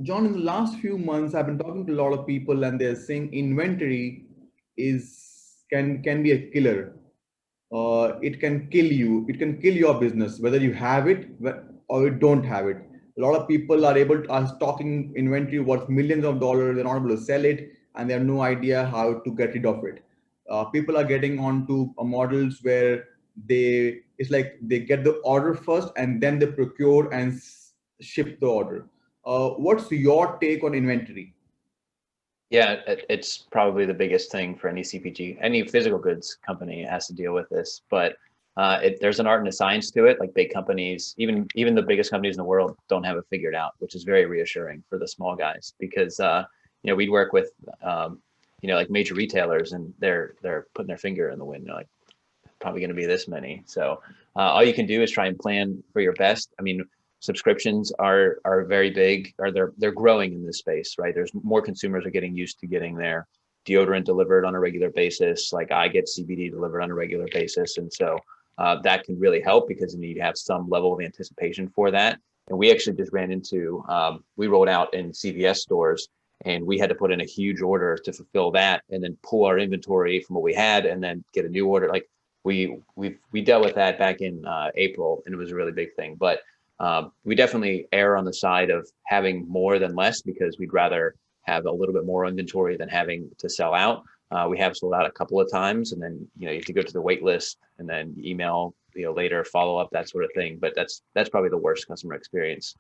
John, in the last few months, I've been talking to a lot of people, and they're saying inventory can be a killer. It can kill you. It can kill your business, whether you have it or you don't have it. A lot of people are stocking inventory worth millions of dollars. They're not able to sell it, and they have no idea how to get rid of it. People are getting onto models where it's like they get the order first and then they procure and ship the order. What's your take on inventory? Yeah, it's probably the biggest thing for any CPG, any physical goods company has to deal with this. But there's an art and a science to it. Like big companies, even the biggest companies in the world don't have it figured out, which is very reassuring for the small guys because we'd work with like major retailers and they're putting their finger in the wind. They're like probably going to be this many. So all you can do is try and plan for your best. I mean, subscriptions are very big, or they're growing in this space, right? There's more consumers are getting used to getting their deodorant delivered on a regular basis. Like I get CBD delivered on a regular basis, and so that can really help because you need to have some level of anticipation for that. And we actually just ran into we rolled out in CVS stores. And we had to put in a huge order to fulfill that, and then pull our inventory from what we had, and then get a new order. Like we dealt with that back in April, and it was a really big thing. But we definitely err on the side of having more than less because we'd rather have a little bit more inventory than having to sell out. We have sold out a couple of times, and then you have to go to the wait list and then email later, follow up, that sort of thing. But that's probably the worst customer experience,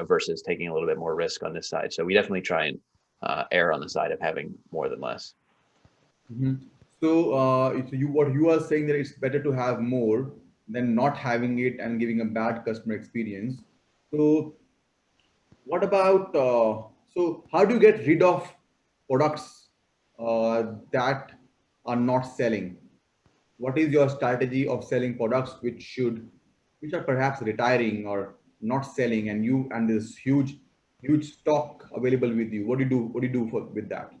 versus taking a little bit more risk on this side. So we definitely try and err on the side of having more than less. Mhm. So what you are saying that it's better to have more than not having it and giving a bad customer experience. So, what about how do you get rid of products that are not selling? What is your strategy of selling products which are perhaps retiring or not selling, and this huge stock available with you? What do you do? What do you do with that?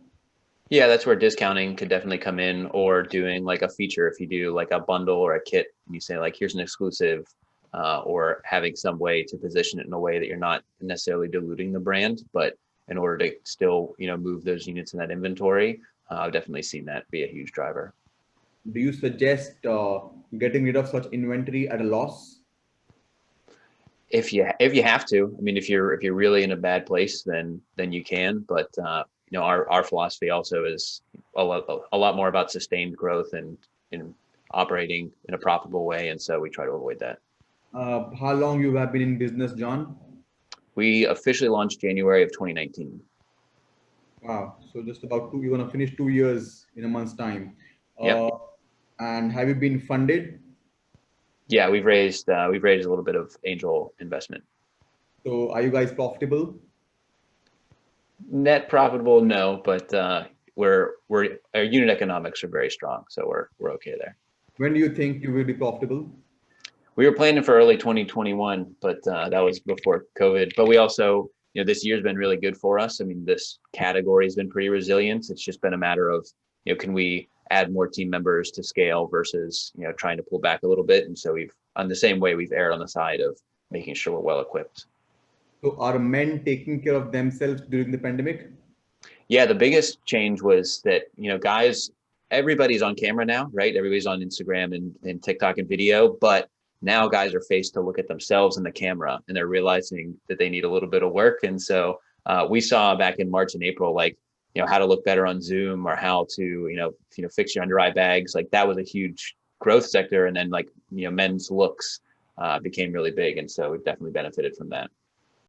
Yeah, that's where discounting could definitely come in, or doing like a feature if you do like a bundle or a kit and you say like here's an exclusive, or having some way to position it in a way that you're not necessarily diluting the brand, but in order to still move those units in that inventory. I've definitely seen that be a huge driver. Do you suggest getting rid of such inventory at a loss? If you have to, I mean, if you're really in a bad place, then you can. But our philosophy also is a lot more about sustained growth and in operating in a profitable way, and so we try to avoid that. How long you have been in business, John? We officially launched January of 2019. Wow. So just about two, you're gonna finish 2 years in a month's time. Yep. Uh, and have you been funded? Yeah, we've raised a little bit of angel investment. So are you guys profitable? Net profitable, no, but we're our unit economics are very strong, so we're okay there. When do you think you will be profitable? We were planning for early 2021, but that was before COVID. But we also, this year's been really good for us. I mean, this category has been pretty resilient. It's just been a matter of, can we add more team members to scale versus, trying to pull back a little bit. And so on the same way, we've erred on the side of making sure we're well equipped. So are men taking care of themselves during the pandemic? Yeah, the biggest change was that, guys, everybody's on camera now, right? Everybody's on Instagram and TikTok and video, but now guys are faced to look at themselves in the camera and they're realizing that they need a little bit of work. And so we saw back in March and April, like, how to look better on Zoom, or how to, fix your under eye bags. Like that was a huge growth sector. And then like, men's looks became really big. And so we've definitely benefited from that.